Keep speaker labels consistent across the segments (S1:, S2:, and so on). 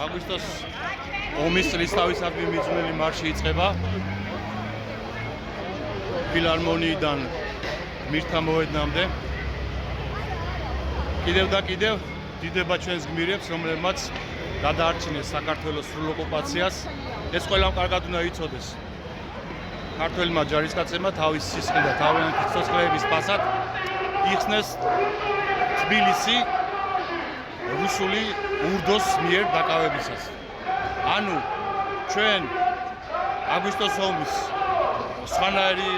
S1: აგვისტოს ომის წლის თავისადმი მიძღვნილი მარში იწყება ფილარმონიიდან მირთა მოედნამდე. კიდევ და კიდევ დიდება ჩვენს გმირებს, რომლებმაც გადაარჩინეს საქართველოს სრულ ოკუპაციას. ეს ყველამ კარგად უნდა იცოდეს. ქართველმა ჯარისკაცებმა თავის სისხლი და თავიანთი სიცოცხლეების ფასად იხსნეს თბილისი რუსული ურდოს მიერ დაკავებისას. ანუ ჩვენ აგვისტოს ომის სხვანაირი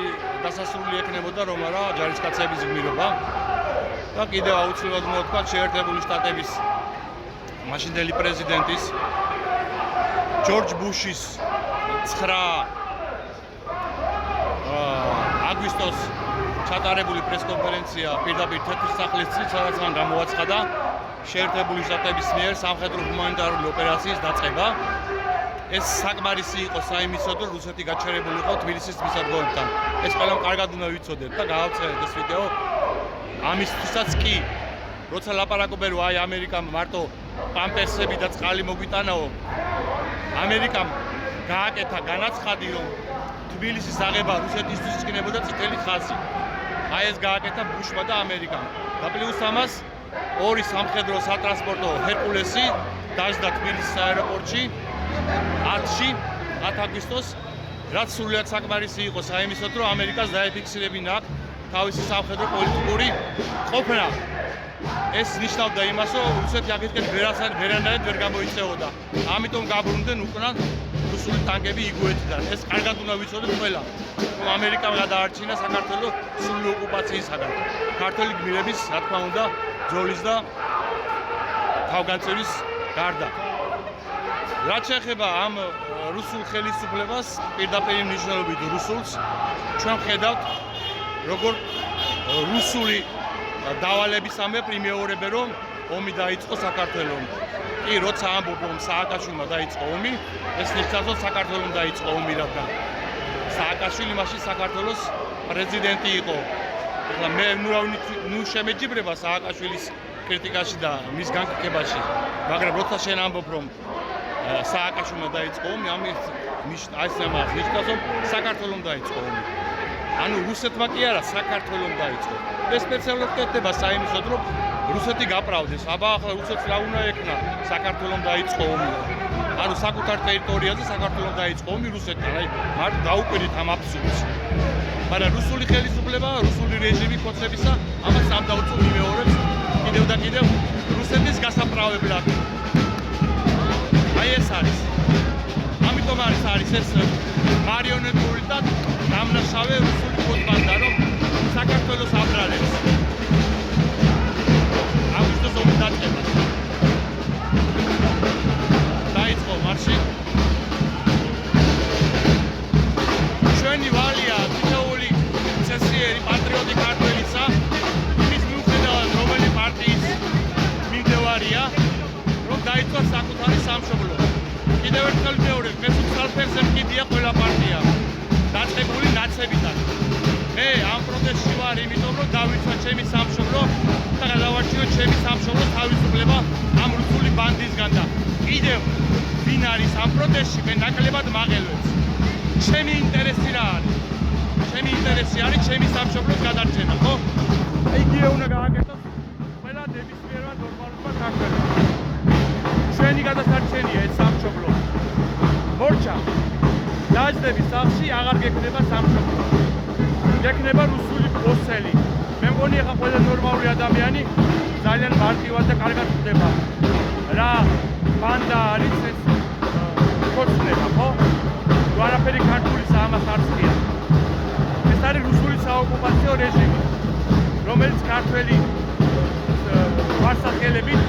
S1: დასასრული ექნებოდა, რომ არა ჯარისკაცების გმირობა და კიდევ აუცილებლად უნდა ვთქვა შეერთებული შტატების მაშინდელი პრეზიდენტის ჯორჯ ბუშის 9 აგვისტოს ჩატარებული პრესკონფერენცია პირდაპირ თეთრი სახლის წინ, სადაც მან გამოაცხადა შეერთებული შტატების მიერ სამხედრო ჰუმანიტარული ოპერაციის დაწყება. ეს საკმარისი იყო საიმისოდ, რომ რუსეთი გაჩერებული იყო თბილისის მისადგომებთან. ეს ყველამ კარგად უნდა ვიცოდეთ და გავაწერეთ ეს ვიდეო. ამისთვისაც კი, როცა ლაპარაკობენ, რომ აი ამერიკამ მარტო პამპერსები და წყალი მოგვიტანაო, ამერიკამ გააკეთა განაცხადი, რომ თბილისის აღება რუსეთისთვის იქნებოდა წითელი ხაზი. აი ეს გააკეთა ბუშმა და ამერიკამ. და პლუს ამას ორი სამხედრო სატრანსპორტო ჰერკულესი დაждდა თბილისის აეროპორტში 10 აგვისტოს, რაც სრულიად საკმარისი იყო საიმისოდ, რომ ამერიკას დაეფიქსირებინა თავისი სამხედრო პოლიტიკური ყოფნა. ეს ნიშნავდა იმას, რომ რუსეთი აქეთკენ ვერანაირად ვერ გამოიწეოდა. ამიტომ გაბრუნდნენ უკან რუსული ტანკები იგუეთიდან. ეს კარგად უნდა ვიცოდეთ ყველა, რომ ამერიკამ გადაარჩინა საქართველოს სრული ოკუპაციისაგან. ქართველი გმირების, რა თქმა უნდა, ძოლის და თავგანწირის გარდა. რაც შეეხება ამ რუსულ ხელისუფლებას, პირდაპირ მნიშვნელობით რუსულს, ჩვენ ხედავთ, როგორ რუსული დავალებისამე პრიმეორებენ, რომ ომი დაიწყო საქართველოს. კი, როცა ამბობ, რომ სააკაშვილმა დაიწყო ომი, ეს ნიშნავს, რომ საქართველოს დაიწყო ომი, რადგან სააკაშვილი მაშინ საქართველოს პრეზიდენტი იყო. ეხლა მე ნუ შემეჯიბრება სააკაშვილის კრიტიკაში და მის განკეთებაში, მაგრამ როცა შენ ამბობ, რომ სააკაშვილმა დაიწყო ომი, ამის ნიშნავს, რომ საქართველოს დაიწყო ომი. ანუ რუსეთმა კი არა, საქართველოს დაიწყო. ეს სპეციალურად კეთდება საიმისოდ, რომ რუსეთი გაპრავდეს. აბა ახლა რუსეთს რა უნდა ეკნა? საქართველოს დაიწყო ომი. ანუ საკუთარ ტერიტორიაზე საქართველოს დაიწყო ომი რუსეთთან. აი, მარტო დაუკვირდით ამ აბსურდს. მაგრამ რუსული ხელისუფლება, რუსული რეჟიმი ხოცებისა ამას ამ დაუწყო მიმეორებს კიდევ და კიდევ რუსეთის გასაправებლად. აი ეს არის. ამიტომ არის ეს მარიონეტული და დამნაშავე რუსული პროპაგანდა, რომ საქართველოს აბრალებს. აგვისტოს ომის დაწყებას. დაიწყო მარში. ჩვენი ვალია თითოეული წესიერი პატრიოტი ქართველისა, იმის მიუხედავად რომელი პარტიის მიმდევარია, რომ დაიწყო საკუთარი სამშობლო. კიდევ ერთხელ ვიმეორებ, მესამე ფერზე მკიდია ყველა პარტია დაწყებული ნაცებიდან. მე ამ პროტესტში ვარ, იმიტომ რომ დავიცვა ჩემი სამშობლო და გადავარჩინო ჩემი სამშობლოს თავისუფლება ამ რუსული ბანდისგან და კიდევ ვინ არის ამ პროტესტში, მე ნაკლებად მაღელვებს. ჩემი ინტერესი რა არის? ჩემი ინტერესი არის ჩემი სამშობლოს გადარჩენა, ხო? იგივე უნდა გააკეთოს ყველა ნებისმიერმა ნორმალურმა ქართველმა. ჩვენი გადასარჩენია ეს სამშობლო. მორჩა დაჯდების სახლში აღარ გექნება სამშობლო. გექნება რუსული პოსელი. მე მგონი ახლა ყველა ნორმალური ადამიანი ძალიან მარტივად და კარგად ხვდება რა ბანდა არის ეს ხოცნება, ხო? არაფერი ქართულისა ამას არ ცდია. ეს არის რუსული საოკუპაციო რეჟიმი, რომელიც ქართველი ვარსახელებით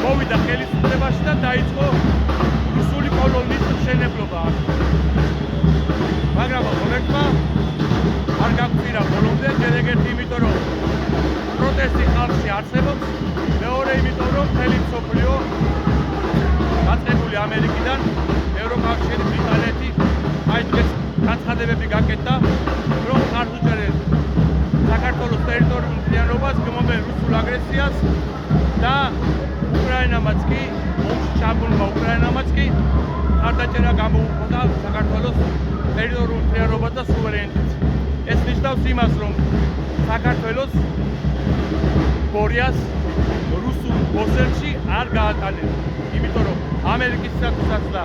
S1: მოვიდა ხელისუფლებაში და დაიწყო რუსული კოლონიის მშენებლობა. მაგრამ მომენტმა არ გაგვწირა ბოლომდე, ჯერეგერთი იმიტომ, რომ პროტესტი ხალხში არსებობს, მეორე იმიტომ, რომ მთელი მსოფლიო დაწყებული ამერიკიდან ევროკავშირი, ბრიტანეთი, აი დღეს განცხადებები გაკეთდა, რომ არ უჭერენ საქართველოს ტერიტორიულ მთლიანობას, გმობენ რუსულ აგრესიას და უკრაინამაც კი, ომში ჩაბმულმა უკრაინამაც კი ხარდაჭერა გამოუხოდა საქართველოს ტერიტორიულ მთლიანობას და სუვერენიტეტს. ეს ნიშნავს იმას, რომ საქართველოს ტერიტორიას რუსულ ოსელში არ გაატანეს. იმიტომ რომ ამერიკისთვისაც და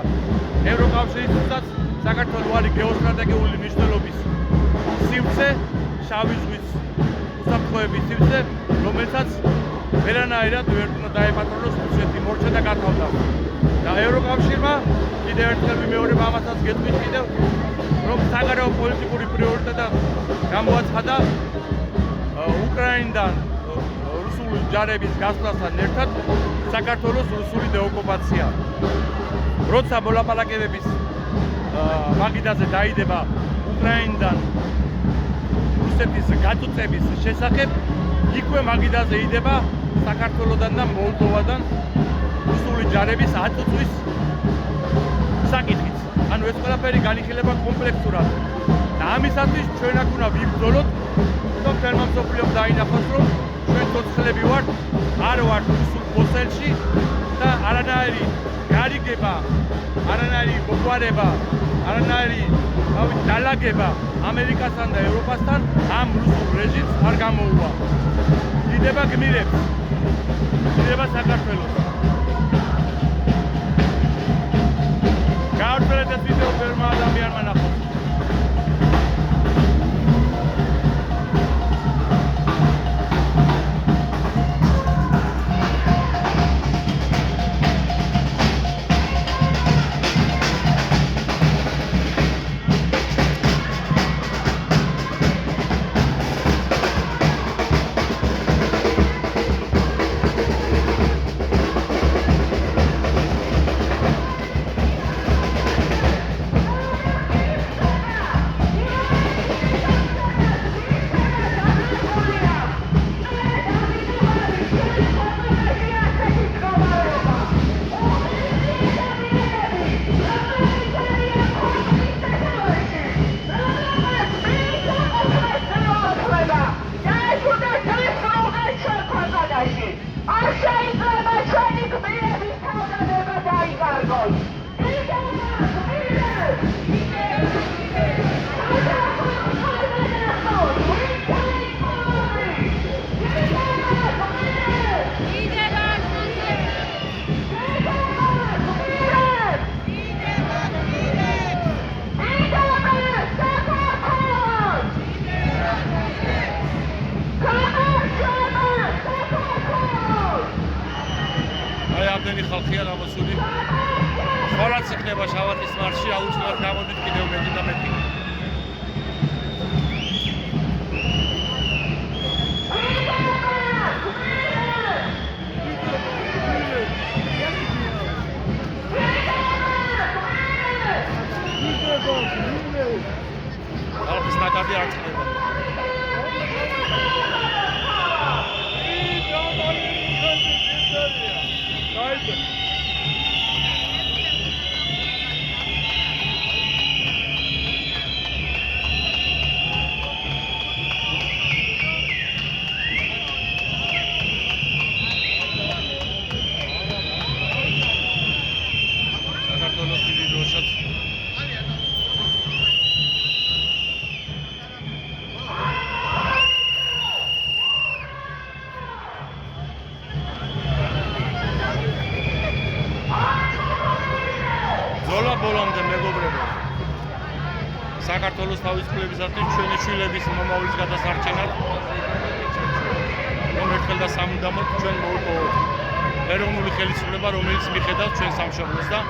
S1: ევროკავშირისთვისაც საქართველოს არის გეოსტრატეგიული მნიშვნელობის სივრცე, შავი ზღვის უსაფრთხოების სივრცე, რომელსაც ვერანაირად ვერ უნდა დაეპატრონოს რუსეთი მორჩა და გათავდა. და ევროკავშირმა კიდევ ერთხელ ვიმეორებ ამასაც გეტყვით კიდევ, რომ საგარეო პოლიტიკური პრიორიტეტად გამოაცხადა უკრაინიდან რუსული ჯარების გასვლასთან ერთად საქართველოს რუსული დეოკუპაცია. როცა მოლაპარაკებების მაგიდაზე დაიდება უკრაინიდან რუსეთის გაწუწების შესახებ, იქვე მაგიდაზე იდება საქართველოსთან და მოლდოვადან რუსული ჯარების აწუწვის საკითხიც. ანუ ეს ყველაფერი განიხილება კომპლექსურად. და ამისათვის ჩვენ აქ უნდა ვიბრძოლოთ, რომ თელმა მსოფლიომ დაინახოს, რომ ჩვენ ცოცხლები ვართ, არ ვართ რუსულ ოსელში და არანაირი გარიგება, არანაირი მოგვარება, არანაირი დალაგება ამერიკასთან და ევროპასთან ამ რუსულ რეჟიმს არ გამოუვა. დიდება გმირებს, დიდება საქართველოს. გავრცელეთ ეს ვიდეო ბევრმა ადამიანმა ნახოს. ამდენი ხალხია გამოსული. ხორაც იქნება შავათის მარშში, აუცილებლად გამოდით კიდევ მეტი და მეტი. ხალხის ნაკადი არ წყდება. ბოლომდე მეგობრებო, საქართველოს თავისუფლებისათვის ჩვენი შვილების მომავლის გადასარჩენად, რომ ერთხელ და სამუდამოდ ჩვენ მოვიპოვოთ ეროვნული ხელისუფლება, რომელიც მიხედავს ჩვენ სამშობლოს და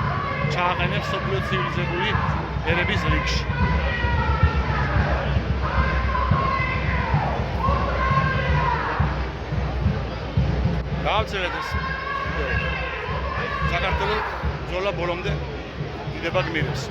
S1: ჩააყენებს მსოფლიო ცივილიზებული ერების რიგში. გავაცელეთ ეს საქართველოს ბრძოლა ბოლომდე დიდება გმირებს.